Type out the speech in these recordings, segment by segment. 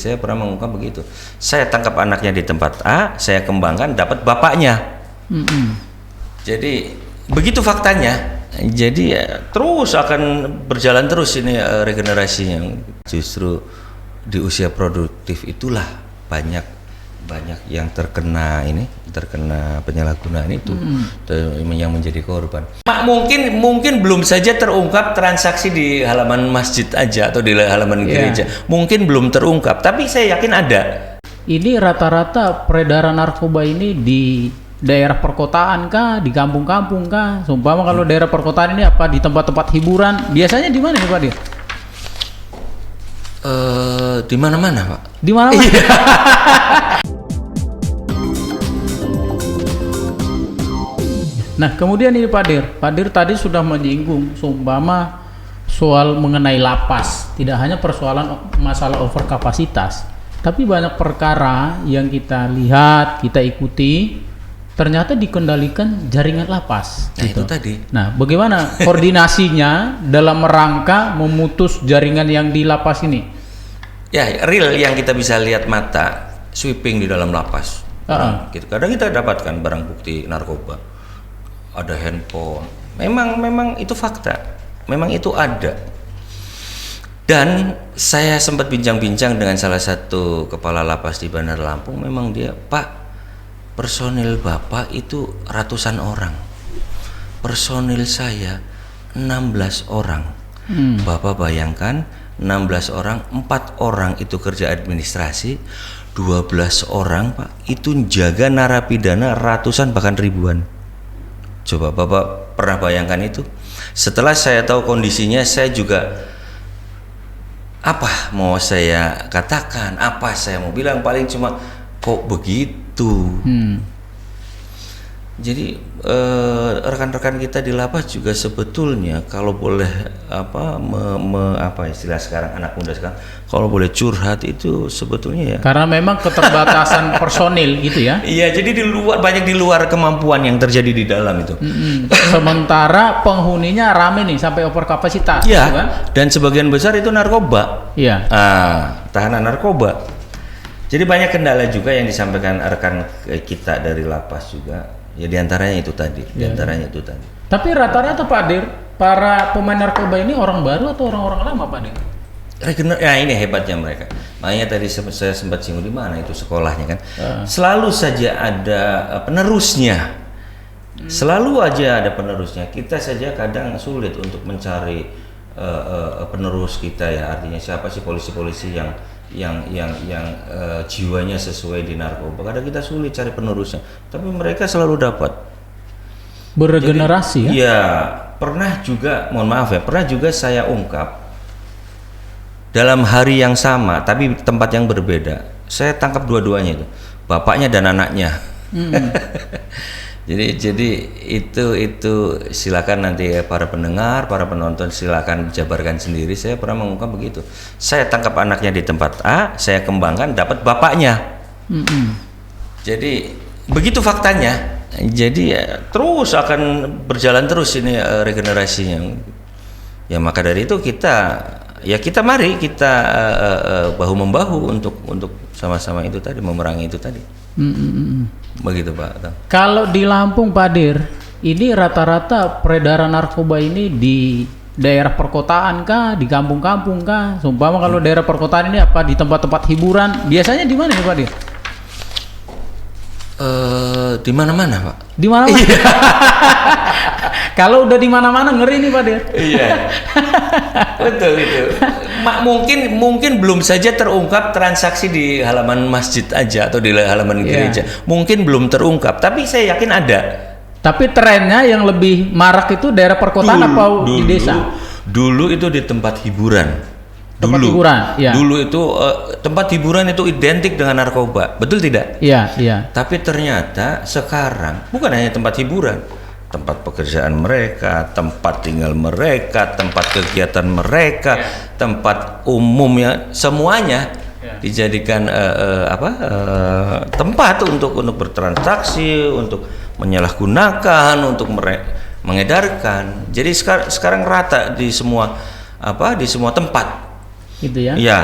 Saya pernah mengungkap begitu. Saya tangkap anaknya di tempat A, saya kembangkan dapat bapaknya. Jadi begitu faktanya. Jadi terus akan berjalan terus ini regenerasinya. Justru di usia produktif itulah banyak yang terkena penyalahgunaan itu yang menjadi korban. Mungkin belum saja terungkap transaksi di halaman masjid aja atau di halaman gereja. Mungkin belum terungkap, tapi saya yakin ada. Ini rata-rata peredaran narkoba ini di daerah perkotaan kah, di kampung-kampung kah? Sumpama kalau daerah perkotaan ini apa di tempat-tempat hiburan? Biasanya di mana nih Pak Dir? Di mana-mana, Pak. Di mana-mana. Nah, kemudian ini Pak Dir tadi sudah menyinggung seumpama soal mengenai lapas, tidak hanya persoalan masalah overkapasitas, tapi banyak perkara yang kita lihat, kita ikuti, ternyata dikendalikan jaringan lapas. Nah, gitu. itu tadi. Nah, bagaimana koordinasinya dalam rangka memutus jaringan yang di lapas ini? Ya, real yang kita bisa lihat mata, sweeping di dalam lapas. Gitu. Kadang kita dapatkan barang bukti narkoba, ada handphone. Memang itu fakta. Memang itu ada. Dan saya sempat bincang-bincang dengan salah satu kepala lapas di Bandar Lampung. Memang dia, Pak, personil Bapak itu ratusan orang. Personil saya 16 orang. Bapak bayangkan 16 orang, 4 orang itu kerja administrasi, 12 orang Pak itu jaga narapidana ratusan bahkan ribuan. Coba Bapak pernah bayangkan itu? Setelah saya tahu kondisinya, saya juga apa mau saya katakan, apa saya mau bilang, paling cuma kok begitu. Jadi rekan-rekan kita di lapas juga sebetulnya kalau boleh apa istilah sekarang anak muda sekarang, kalau boleh curhat itu sebetulnya ya. Karena memang keterbatasan personil gitu ya. Iya, jadi banyak di luar kemampuan yang terjadi di dalam itu. Sementara penghuninya rame nih sampai overkapasitas. Iya. Gitu kan? Dan sebagian besar itu narkoba. Iya. Tahanan narkoba. Jadi banyak kendala juga yang disampaikan rekan kita dari lapas juga. Ya diantaranya itu tadi. Itu tadi. Tapi rata-rata Pak Dir, para pemain narkoba ini orang baru atau orang-orang lama Pak Dir? Ya ini hebatnya mereka. Makanya tadi saya sempat singgung di mana itu sekolahnya kan. Selalu saja ada penerusnya. Selalu aja ada penerusnya. Kita saja kadang sulit untuk mencari penerus kita ya. Artinya siapa sih polisi-polisi yang jiwanya sesuai di narkoba. Kadang kita sulit cari penerusnya, tapi mereka selalu dapat. Beregenerasi. Jadi, ya pernah juga, mohon maaf ya, pernah juga saya ungkap dalam hari yang sama tapi tempat yang berbeda. Saya tangkap dua-duanya itu, bapaknya dan anaknya. Jadi itu silakan nanti ya, para pendengar, para penonton silakan jabarkan sendiri. Saya pernah mengungkap begitu. Saya tangkap anaknya di tempat A, saya kembangkan dapat bapaknya. Jadi begitu faktanya. Jadi terus akan berjalan terus ini regenerasinya. Ya maka dari itu mari kita bahu membahu untuk sama-sama itu tadi, memerangi itu tadi. Begitu Pak. Kalau di Lampung Pak Dir, ini rata-rata peredaran narkoba ini di daerah perkotaan kah, di kampung-kampung kah? Sumpama kalau daerah perkotaan ini apa di tempat-tempat hiburan? Biasanya di mana nih Pak Dir? Di mana-mana Pak. Di mana-mana. Kalau udah di mana-mana ngeri nih Pak Dir. Iya. Betul itu. Mungkin belum saja terungkap transaksi di halaman masjid aja atau di halaman gereja. Mungkin belum terungkap, tapi saya yakin ada. Tapi trennya yang lebih marak itu daerah perkotaan atau di desa? Dulu itu di tempat hiburan. Dulu itu tempat hiburan itu identik dengan narkoba, betul tidak? Iya. Tapi ternyata sekarang bukan hanya tempat hiburan, tempat pekerjaan mereka, tempat tinggal mereka, tempat kegiatan mereka, tempat umumnya, semuanya dijadikan tempat untuk bertransaksi, untuk menyalahgunakan, untuk mengedarkan. Jadi sekarang rata di semua tempat. gitu ya. Ya,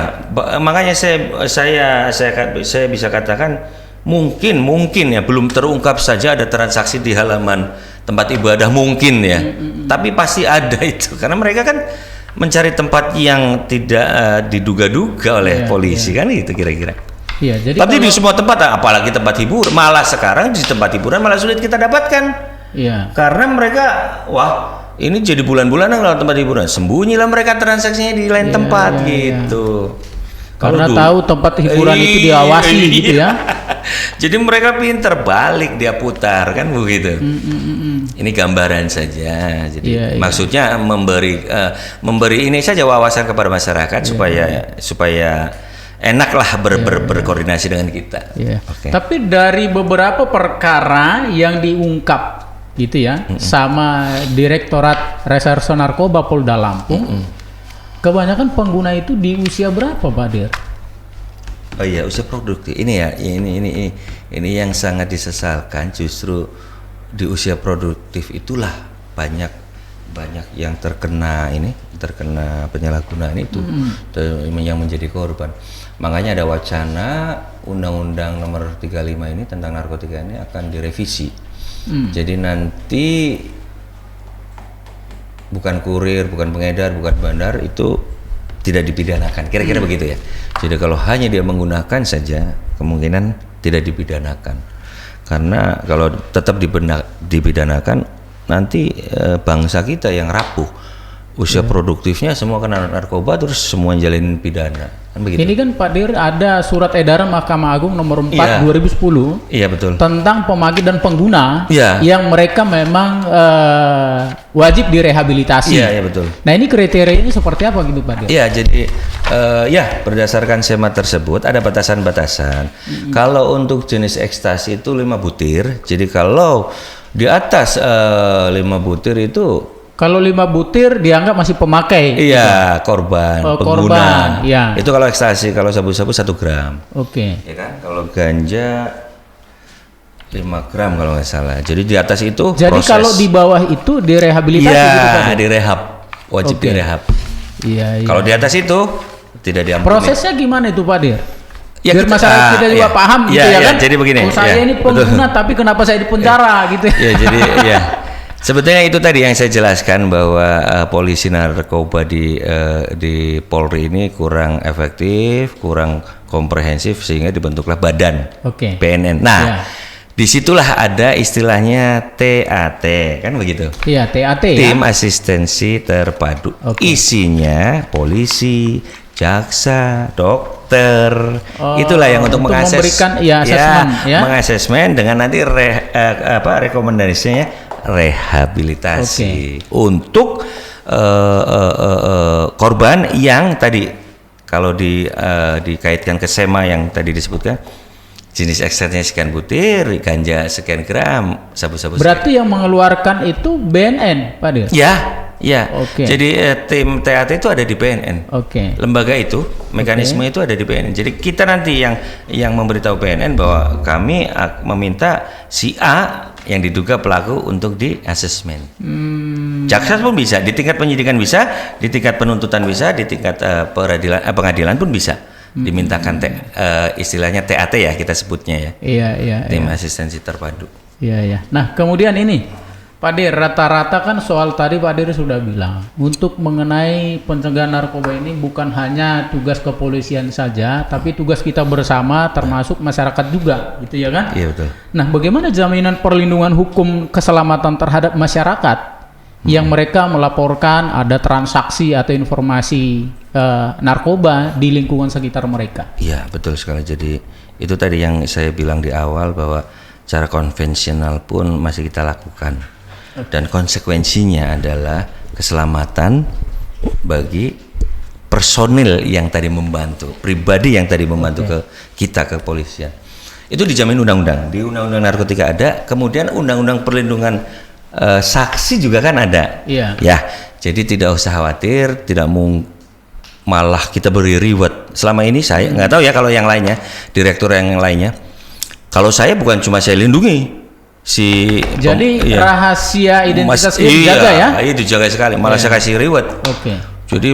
makanya saya bisa katakan mungkin ya belum terungkap saja ada transaksi di halaman tempat ibadah mungkin ya. Tapi pasti ada itu karena mereka kan mencari tempat yang tidak diduga-duga oleh polisi kan itu kira-kira. Iya, jadi tapi di semua tempat apalagi tempat hiburan, malah sekarang di tempat hiburan malah sulit kita dapatkan. Iya. Karena mereka ini jadi bulan-bulanan kalau tempat hiburan, sembunyilah mereka transaksinya di lain tempat gitu. Karena tahu tempat hiburan itu diawasi gitu ya. Jadi mereka pinter balik dia putar kan begitu. Ini gambaran saja. Jadi maksudnya memberi ini saja wawasan kepada masyarakat supaya enaklah berkoordinasi dengan kita. Okay. Tapi dari beberapa perkara yang diungkap gitu ya sama Direktorat Reserse Narkoba Polda Lampung, kebanyakan pengguna itu di usia berapa, Pak Dir? Oh iya, usia produktif. Ini ya, ini yang sangat disesalkan justru di usia produktif itulah banyak yang terkena penyalahgunaan itu yang menjadi korban. Makanya ada wacana Undang-Undang Nomor 35 ini tentang narkotika ini akan direvisi. Jadi nanti bukan kurir, bukan pengedar, bukan bandar itu tidak dipidanakan. Kira-kira begitu ya. Jadi kalau hanya dia menggunakan saja kemungkinan tidak dipidanakan. Karena kalau tetap dipidanakan nanti bangsa kita yang rapuh, usia produktifnya semua kena narkoba terus semua jalanin pidana. Kan begitu. Ini kan Pak Dir ada surat edaran Mahkamah Agung nomor 4 2010. Iya betul. Tentang pemakai dan pengguna yang mereka memang wajib direhabilitasi. Iya betul. Nah ini kriteria ini seperti apa gitu Pak Dir? Iya jadi berdasarkan SEMA tersebut ada batasan-batasan. Kalau untuk jenis ekstasi itu 5 butir. Jadi kalau di atas 5 butir itu kalau 5 butir dianggap masih pemakai. Iya, korban, pengguna. Ya. Itu kalau ekstasi, kalau sabu-sabu 1 gram. Oke. Ya kan? Kalau ganja 5 gram kalau nggak salah. Jadi di atas itu jadi proses. Kalau di bawah itu direhabilitasi gitu kan? Iya, direhab. Wajib direhab. Iya. Kalau di atas itu tidak diampuni. Prosesnya gimana itu Pak Dir? Ya, biar masyarakat kita juga paham gitu ya kan? Jadi begini. Saya ini pengguna tapi kenapa saya di penjara gitu. Ya, jadi sebetulnya itu tadi yang saya jelaskan bahwa polisi narkoba di Polri ini kurang efektif, kurang komprehensif sehingga dibentuklah badan BNN. Nah, disitulah ada istilahnya TAT, kan begitu? Iya, TAT. Tim Asistensi Terpadu. Isinya polisi, jaksa, dokter. Itulah yang untuk memberikan mengasesmen dengan nanti rekomendasinya rehabilitasi untuk korban yang tadi kalau dikaitkan ke SEMA yang tadi disebutkan jenis ekstraknya sekian butir, ganja sekian gram, sabu-sabu. Berarti yang mengeluarkan itu BNN, Pak Dir? Ya. Jadi tim TAT itu ada di BNN. Lembaga itu, mekanisme itu ada di BNN. Jadi kita nanti yang memberitahu BNN bahwa kami meminta si A yang diduga pelaku untuk di asesmen. Jaksa pun bisa, di tingkat penyidikan bisa, di tingkat penuntutan bisa, di tingkat pengadilan pun bisa dimintakan istilahnya TAT ya kita sebutnya ya. Tim Asistensi Terpadu. Iya. Nah kemudian ini Pak Dir, rata-rata kan soal tadi Pak Dir sudah bilang untuk mengenai pencegahan narkoba ini bukan hanya tugas kepolisian saja, tapi tugas kita bersama termasuk masyarakat juga, gitu ya kan? Iya betul. Nah, bagaimana jaminan perlindungan hukum keselamatan terhadap masyarakat yang mereka melaporkan ada transaksi atau informasi narkoba di lingkungan sekitar mereka? Iya betul sekali. Jadi itu tadi yang saya bilang di awal bahwa cara konvensional pun masih kita lakukan. Dan konsekuensinya adalah keselamatan bagi personil yang tadi membantu, pribadi yang tadi membantu ke kita kepolisian. Itu dijamin undang-undang. Di undang-undang narkotika ada, kemudian undang-undang perlindungan saksi juga kan ada. Iya. Ya, jadi tidak usah khawatir, tidak malah kita beri reward. Selama ini saya nggak tahu ya kalau yang lainnya, direktur yang lainnya. Kalau saya bukan cuma saya lindungi jadi rahasia identitas dijaga ya? Iya dijaga sekali. Malah saya kasih reward. Jadi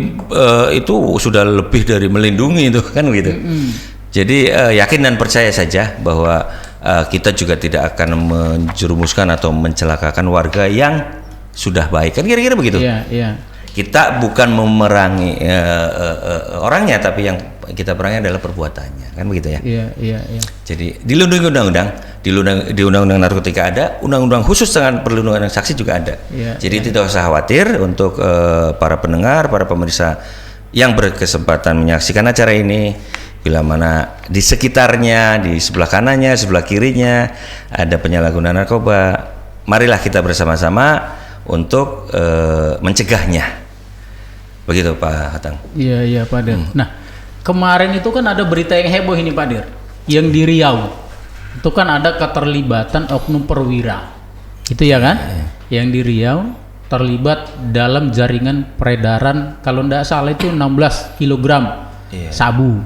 itu sudah lebih dari melindungi itu kan gitu. Jadi yakin dan percaya saja bahwa kita juga tidak akan menjerumuskan atau mencelakakan warga yang sudah baik, kan kira-kira begitu. Kita bukan memerangi orangnya, tapi yang kita perangi adalah perbuatannya, kan begitu ya. Jadi dilindungi undang-undang, di undang-undang narkotika ada, undang-undang khusus dengan perlindungan saksi juga ada. Jadi tidak usah khawatir untuk para pendengar, para pemirsa yang berkesempatan menyaksikan acara ini. Bila mana di sekitarnya, di sebelah kanannya, sebelah kirinya ada penyalahgunaan narkoba, marilah kita bersama-sama untuk mencegahnya. Begitu Pak Hatang. Iya Pak Dir. Nah, kemarin itu kan ada berita yang heboh ini Pak Dir, yang di Riau itu kan ada keterlibatan oknum perwira, itu ya kan? Yang di Riau terlibat dalam jaringan peredaran kalau tidak salah itu 16 kg sabu.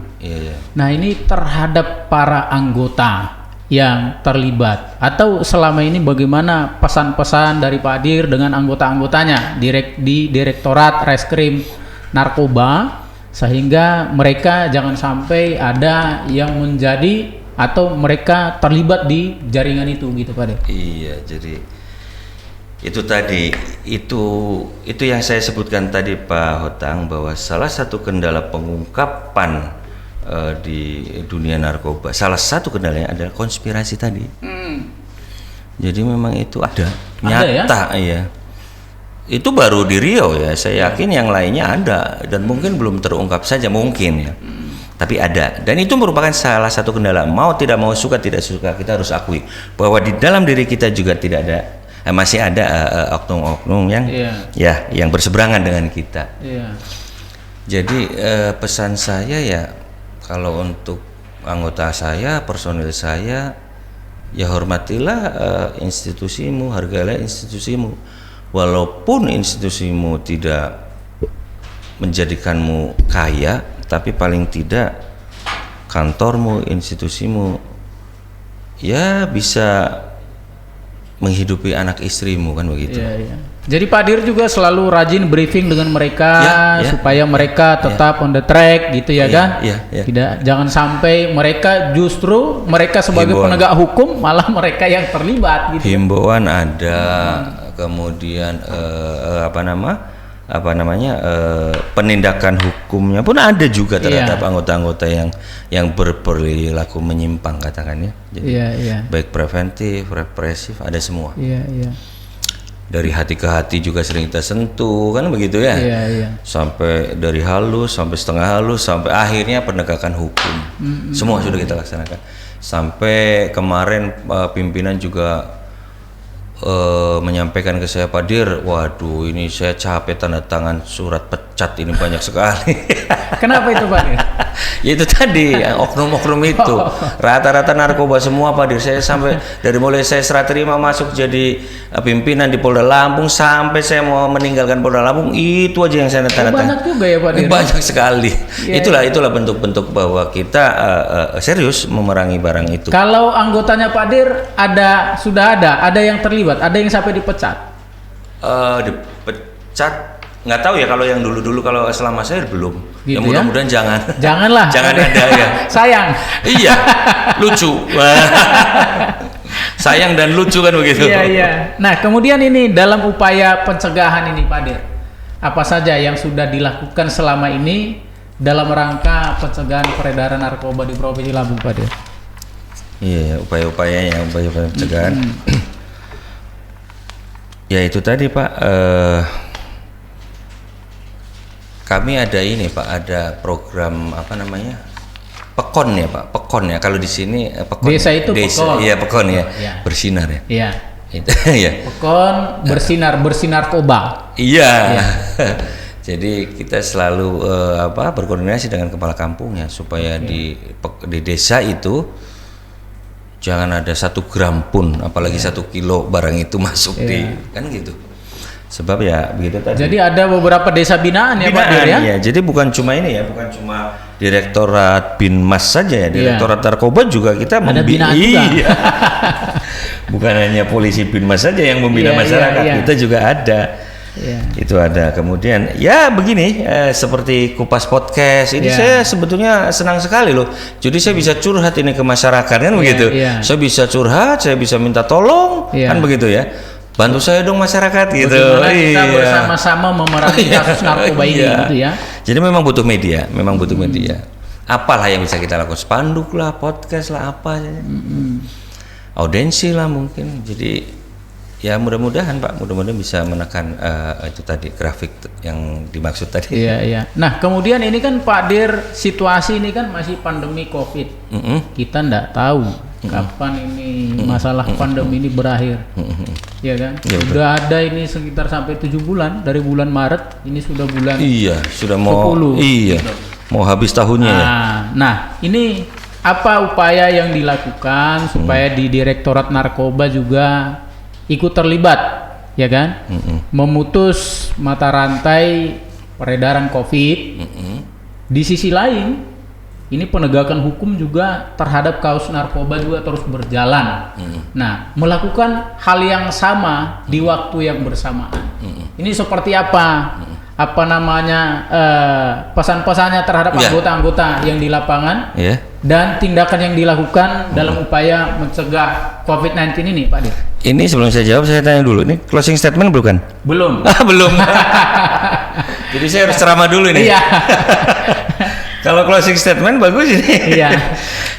Nah ini terhadap para anggota yang terlibat, atau selama ini bagaimana pesan-pesan dari Pak Dir dengan anggota-anggotanya di Direktorat Reskrim Narkoba, sehingga mereka jangan sampai ada yang menjadi atau mereka terlibat di jaringan itu gitu Pak Dir. Iya, jadi itu tadi itu yang saya sebutkan tadi Pak Hotang, bahwa salah satu kendala pengungkapan di dunia narkoba, salah satu kendalanya adalah konspirasi tadi. Jadi memang itu ada nyata ya. Itu baru di Riau ya, saya yakin yang lainnya ada dan mungkin belum terungkap saja mungkin ya. Tapi ada, dan itu merupakan salah satu kendala. Mau tidak mau, suka tidak suka, kita harus akui bahwa di dalam diri kita juga tidak ada, masih ada oknum-oknum yang yang berseberangan dengan kita. Jadi pesan saya ya, kalau untuk anggota saya, personil saya, ya hormatilah institusimu, hargailah institusimu. Walaupun institusimu tidak menjadikanmu kaya, tapi paling tidak kantormu, institusimu ya bisa menghidupi anak istrimu, kan begitu. Jadi Pak Dir juga selalu rajin briefing dengan mereka supaya mereka tetap on the track gitu ya kan? Tidak, jangan sampai mereka justru sebagai penegak hukum malah mereka yang terlibat gitu. Himbauan ada, kemudian penindakan hukumnya pun ada juga terhadap anggota-anggota yang berperilaku menyimpang, katakannya. Jadi baik preventif, represif, ada semua. Dari hati ke hati juga sering kita sentuh, kan begitu ya. Sampai dari halus sampai setengah halus sampai akhirnya penegakan hukum. Semua sudah kita laksanakan. Sampai kemarin pimpinan juga menyampaikan ke saya, Pak Dir, waduh ini saya capek tanda tangan surat pecat ini banyak sekali. Kenapa itu Pak Dir? Ya itu tadi, oknum-oknum itu rata-rata narkoba semua Pak Dir. Saya sampai dari mulai saya serah terima masuk jadi pimpinan di Polda Lampung sampai saya mau meninggalkan Polda Lampung, itu aja yang saya tanda tangan. Banyak juga ya Pak Dir. Banyak sekali. Itulah bentuk-bentuk bahwa kita serius memerangi barang itu. Kalau anggotanya Pak Dir sudah ada yang terlibat, ada yang sampai dipecat? Dipecat nggak tahu ya, kalau yang dulu kalau selama saya belum. Gitu ya, mudah-mudahan janganlah jangan ada ya. Sayang. Iya, lucu. Sayang dan lucu kan begitu. Iya. Nah kemudian ini dalam upaya pencegahan ini Pak Dir, apa saja yang sudah dilakukan selama ini dalam rangka pencegahan peredaran narkoba di Provinsi Lampung Pak Dir? Iya, upaya pencegahan. Ya itu tadi Pak, kami ada ini Pak, ada program PEKON ya Pak, PEKON ya kalau di sini PEKON. Desa itu PEKON. Iya PEKON ya. Bersinar ya. Iya. Itu ya. PEKON bersinar narkoba. Iya. Jadi kita selalu berkoordinasi dengan kepala kampungnya supaya di desa itu jangan ada 1 gram pun, apalagi 1 kilo barang itu masuk kan gitu. Sebab ya begitu tadi. Jadi ada beberapa desa binaan ya Pak Dir ya? Iya, jadi bukan cuma ini ya, bukan cuma Direktorat Binmas saja ya, Direktorat Narkoba juga kita ada binaan juga. Bukan hanya polisi Binmas saja yang membina masyarakat, kita juga ada. Itu ada. Kemudian ya begini, seperti Kupas Podcast ini saya sebetulnya senang sekali loh. Jadi saya bisa curhat ini ke masyarakat kan begitu. Saya bisa curhat, saya bisa minta tolong kan begitu ya. Bantu saya dong masyarakat gitu. Kita bersama-sama memerangi kasus narkoba ini gitu ya. Jadi memang butuh media, Apalah yang bisa kita lakukan, spanduk lah, podcast lah, apa saja. Audiensi lah mungkin. Jadi ya mudah-mudahan Pak, bisa menekan itu tadi grafik yang dimaksud tadi. Iya. Nah kemudian ini kan Pak Dir, situasi ini kan masih pandemi COVID. Kita nggak tahu kapan ini masalah pandemi ini berakhir. Ya kan? Ya, sudah ada ini sekitar sampai 7 bulan dari bulan Maret. Ini sudah bulan. Iya, sudah mau 10. Iya. Gitu. Mau habis tahunnya ya. Nah ini apa upaya yang dilakukan supaya di Direktorat Narkoba juga ikut terlibat, ya kan, memutus mata rantai peredaran COVID. Di sisi lain, ini penegakan hukum juga terhadap kasus narkoba juga terus berjalan. Nah, melakukan hal yang sama di waktu yang bersamaan. Ini seperti apa? Apa namanya pesan-pesannya terhadap anggota-anggota yang di lapangan dan tindakan yang dilakukan dalam upaya mencegah COVID-19 ini, Pak Dir? Ini sebelum saya jawab, saya tanya dulu, ini closing statement bukan? Belum. Belum. Jadi saya harus ceramah dulu ini. Iya. Kalau closing statement bagus ini. Iya.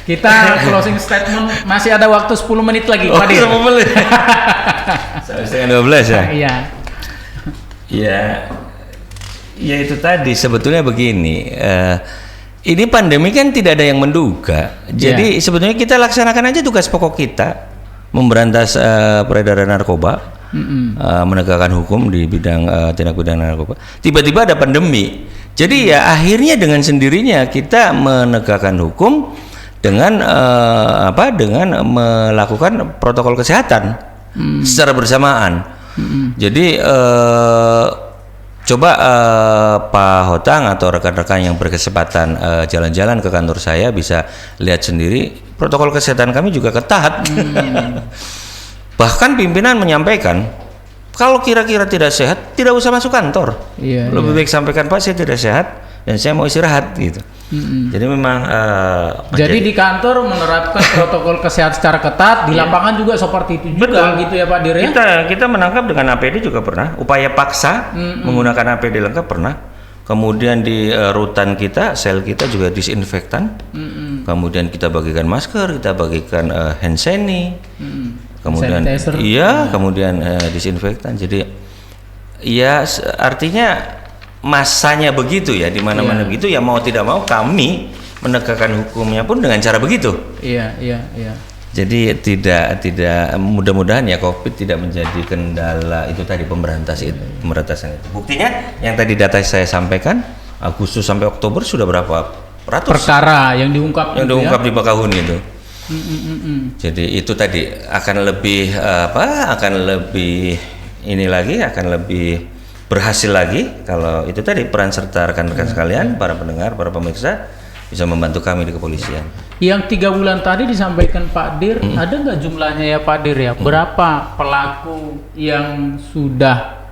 Kita closing statement masih ada waktu 10 menit lagi, Pak Dir. 10 menit. 11:30 ya? Iya. Iya. Ya itu tadi sebetulnya begini, ini pandemi kan tidak ada yang menduga. Jadi sebetulnya kita laksanakan aja tugas pokok kita, memberantas peredaran narkoba, menegakkan hukum di bidang tindak pidana narkoba. Tiba-tiba ada pandemi. Jadi ya akhirnya dengan sendirinya kita menegakkan hukum dengan dengan melakukan protokol kesehatan secara bersamaan. Jadi coba Pak Hotang atau rekan-rekan yang berkesempatan jalan-jalan ke kantor saya bisa lihat sendiri, protokol kesehatan kami juga ketat. Bahkan pimpinan menyampaikan kalau kira-kira tidak sehat tidak usah masuk kantor. Lebih baik sampaikan, Pak, saya tidak sehat dan saya mau istirahat gitu. Jadi memang jadi di kantor menerapkan protokol kesehatan secara ketat, di lapangan juga seperti itu juga. Betul. Gitu ya Pak Dir ya. Kita menangkap dengan APD juga pernah, upaya paksa menggunakan APD lengkap pernah. Kemudian di rutan kita, sel kita juga disinfektan. Kemudian kita bagikan masker, kita bagikan hand sanitizer. Kemudian kemudian disinfektan. Jadi ya artinya masanya begitu ya, di mana-mana begitu ya, mau tidak mau kami menegakkan hukumnya pun dengan cara begitu. Iya. Jadi tidak mudah-mudahan ya COVID tidak menjadi kendala itu tadi pemberantasan itu. Buktinya yang tadi data saya sampaikan, Agustus sampai Oktober sudah berapa ratus perkara yang diungkap di Bakahuni itu. Jadi itu tadi akan lebih berhasil lagi kalau itu tadi peran serta rekan-rekan sekalian, para pendengar, para pemirsa bisa membantu kami di kepolisian. Yang 3 bulan tadi disampaikan Pak Dir, ada nggak jumlahnya ya Pak Dir ya? Berapa pelaku yang sudah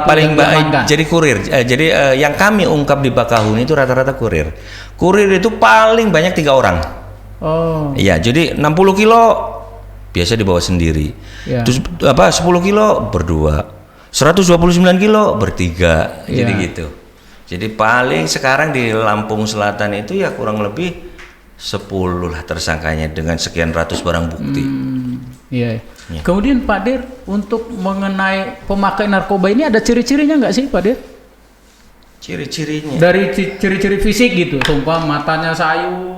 paling baik jadi kurir. Jadi yang kami ungkap di Bakahuni itu rata-rata kurir. Kurir itu paling banyak 3 orang. Iya, jadi 60 kilo biasa dibawa sendiri. Terus 10 kilo berdua. 129 kilo bertiga, jadi gitu. Jadi paling sekarang di Lampung Selatan itu ya kurang lebih 10 lah tersangkanya dengan sekian ratus barang bukti. Kemudian Pak Dir, untuk mengenai pemakai narkoba ini ada ciri-cirinya nggak sih Pak Dir? Ciri-cirinya? Dari ciri-ciri fisik gitu, sumpah matanya sayu.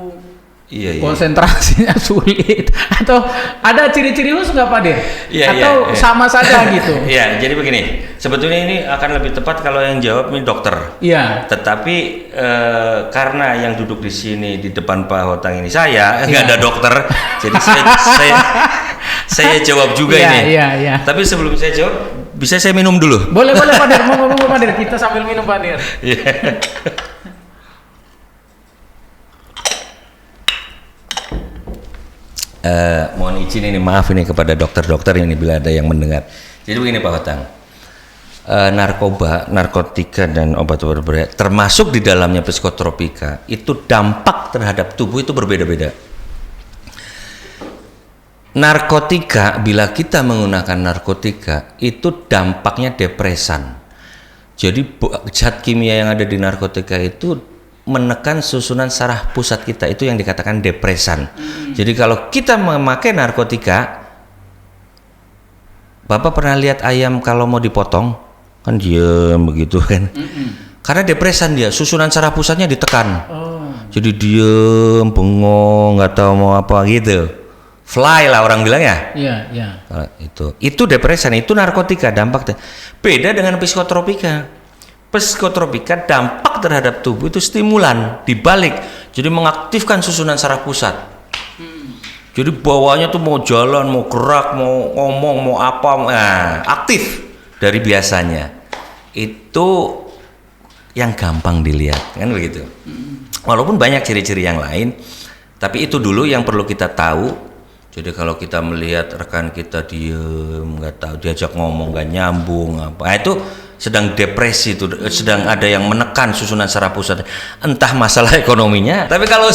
Konsentrasinya sulit, atau ada ciri-ciri khusus nggak Pak Dir? Atau sama saja gitu? Jadi begini, sebetulnya ini akan lebih tepat kalau yang jawab ini dokter. Tetapi karena yang duduk di sini di depan Pak Hotang ini saya nggak ada dokter, jadi saya jawab juga ini. Tapi sebelum saya jawab, bisa saya minum dulu? Boleh Pak Dir, mau Pak Dir, kita sambil minum Pak Dir. Mohon izin ini, maaf ini kepada dokter-dokter ini bila ada yang mendengar. Jadi begini Pak Hotang, narkoba, narkotika dan obat-obat berbahaya, termasuk di dalamnya psikotropika, itu dampak terhadap tubuh itu berbeda-beda. Narkotika, bila kita menggunakan narkotika, itu dampaknya depresan. Jadi zat kimia yang ada di narkotika itu menekan susunan saraf pusat kita, itu yang dikatakan depresan. Jadi kalau kita memakai narkotika, Bapak pernah lihat ayam kalau mau dipotong? Kan diam begitu kan, karena depresan dia, susunan saraf pusatnya ditekan, jadi diem, bengong, nggak tahu mau apa gitu, fly lah orang bilang ya. Iya. Itu depresan, itu narkotika dampaknya. Beda dengan psikotropika. Psikotropika dampak terhadap tubuh itu stimulan, dibalik, jadi mengaktifkan susunan saraf pusat. Jadi bawahnya tuh mau jalan, mau gerak, mau ngomong, mau apa, aktif. Dari biasanya itu yang gampang dilihat kan begitu. Walaupun banyak ciri-ciri yang lain, tapi itu dulu yang perlu kita tahu. Jadi kalau kita melihat rekan kita diem, nggak tahu, diajak ngomong nggak nyambung apa, itu sedang depresi, itu sedang ada yang menekan susunan saraf pusat, entah masalah ekonominya. Tapi kalau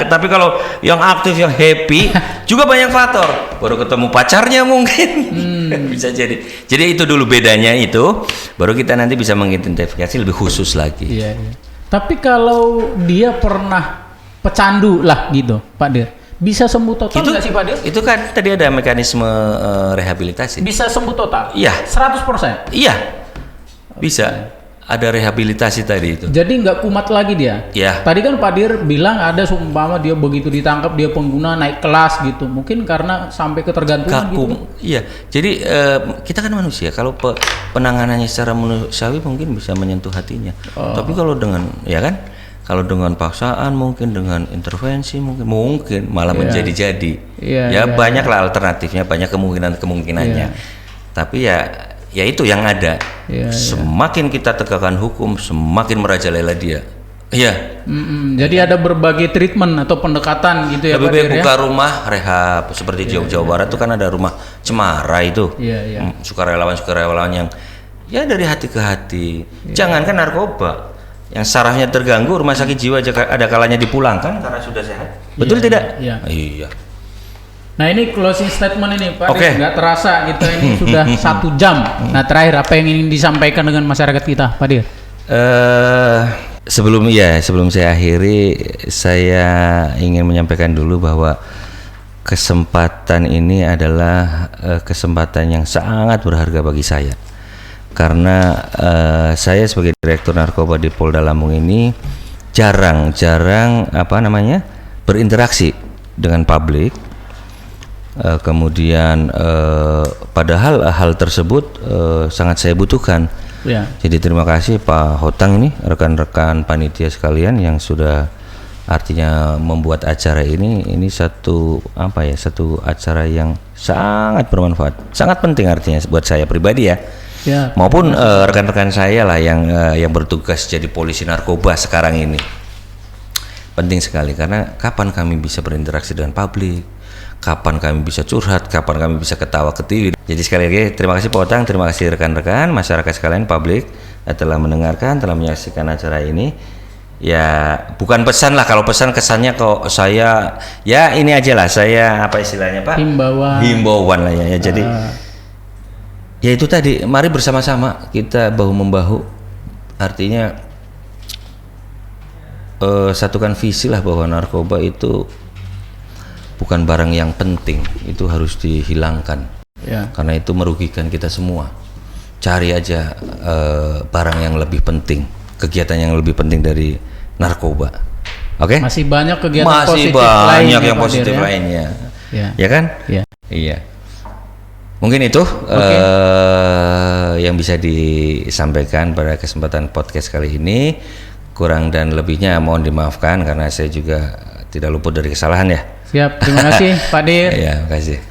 tapi kalau yang aktif, yang happy juga banyak faktor, baru ketemu pacarnya mungkin. Bisa jadi itu dulu bedanya, itu baru kita nanti bisa mengidentifikasi lebih khusus lagi. Iya. Tapi kalau dia pernah pecandu lah gitu Pak Dir, bisa sembuh total nggak sih Pak Dir? Itu kan tadi ada mekanisme rehabilitasi. Bisa sembuh total? Iya. 100%? Iya. Bisa. Ada rehabilitasi tadi itu. Jadi nggak kumat lagi dia? Iya. Tadi kan Pak Dir bilang ada seumpama dia begitu ditangkap dia pengguna naik kelas gitu. Mungkin karena sampai ketergantungan gitu. Iya. Jadi kita kan manusia. Kalau penanganannya secara manusiawi mungkin bisa menyentuh hatinya. Tapi kalau dengan kalau dengan paksaan, mungkin dengan intervensi, mungkin malah menjadi-jadi. Banyaklah alternatifnya, banyak kemungkinannya. Tapi ya itu yang ada. Semakin kita tegakkan hukum, semakin merajalela dia. Iya. Jadi ada berbagai treatment atau pendekatan gitu ya. Lebih baik buka rumah rehab seperti Jawa Barat tuh kan ada rumah Cemara itu. Sukarelawan yang dari hati ke hati. Jangankan narkoba, yang sarafnya terganggu, rumah sakit jiwa ada kalanya dipulangkan karena sudah sehat. Betul tidak? Iya. Nah ini closing statement ini Pak, nggak terasa kita ini sudah 1 jam. Nah terakhir apa yang ingin disampaikan dengan masyarakat kita Pak Dir? Sebelum saya akhiri, saya ingin menyampaikan dulu bahwa kesempatan ini adalah kesempatan yang sangat berharga bagi saya. Karena saya sebagai Direktur Narkoba di Polda Lampung ini jarang berinteraksi dengan publik. Kemudian padahal hal tersebut sangat saya butuhkan. Jadi terima kasih Pak Hotang ini, rekan-rekan panitia sekalian yang sudah artinya membuat acara ini satu acara yang sangat bermanfaat, sangat penting artinya buat saya pribadi maupun rekan-rekan saya lah yang bertugas jadi polisi narkoba sekarang ini. Penting sekali karena kapan kami bisa berinteraksi dengan publik, kapan kami bisa curhat, kapan kami bisa ketawa ketiwi. Jadi sekali lagi terima kasih Pak Otang, terima kasih rekan-rekan, masyarakat sekalian, publik telah mendengarkan, telah menyaksikan acara ini. Ya bukan pesan lah, kalau pesan kesannya kok saya ini aja lah, saya apa istilahnya Pak? Himbauan lah ya. Jadi ya itu tadi, mari bersama-sama kita bahu membahu, artinya satukan visi lah bahwa narkoba itu bukan barang yang penting, itu harus dihilangkan karena itu merugikan kita semua. Cari aja barang yang lebih penting, kegiatan yang lebih penting dari narkoba. Oke? Masih banyak kegiatan positif yang positif lainnya. Ya kan? Iya. Mungkin itu yang bisa disampaikan pada kesempatan podcast kali ini. Kurang dan lebihnya mohon dimaafkan karena saya juga tidak luput dari kesalahan ya. Siap, terima kasih Pak Dir. Iya, terima kasih.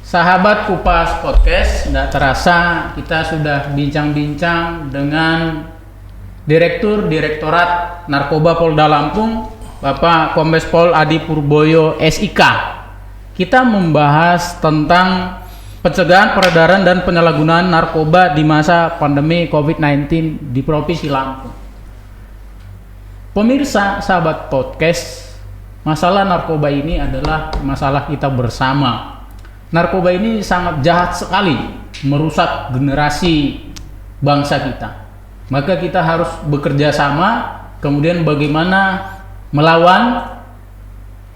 Sahabat Kupas Podcast, tidak terasa kita sudah bincang-bincang dengan Direktorat Narkoba Polda Lampung, Bapak Kombes Pol Adi Purboyo SIK. Kita membahas tentang pencegahan peredaran dan penyalahgunaan narkoba di masa pandemi COVID-19 di Provinsi Lampung. Pemirsa, sahabat podcast, masalah narkoba ini adalah masalah kita bersama. Narkoba ini sangat jahat sekali, merusak generasi bangsa kita. Maka kita harus bekerja sama, kemudian bagaimana melawan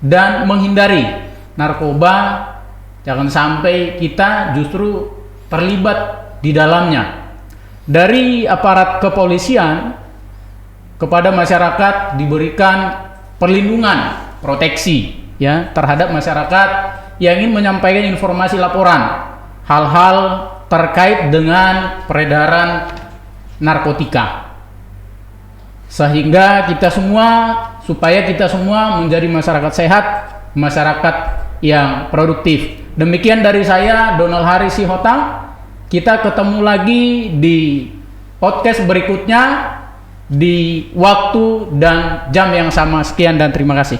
dan menghindari narkoba, jangan sampai kita justru terlibat di dalamnya. Dari aparat kepolisian kepada masyarakat diberikan perlindungan, proteksi ya terhadap masyarakat yang ingin menyampaikan informasi laporan hal-hal terkait dengan peredaran narkotika. Sehingga supaya kita semua menjadi masyarakat sehat, masyarakat yang produktif. Demikian dari saya, Donald Hari Sihotang. Kita ketemu lagi di podcast berikutnya di waktu dan jam yang sama. Sekian dan terima kasih.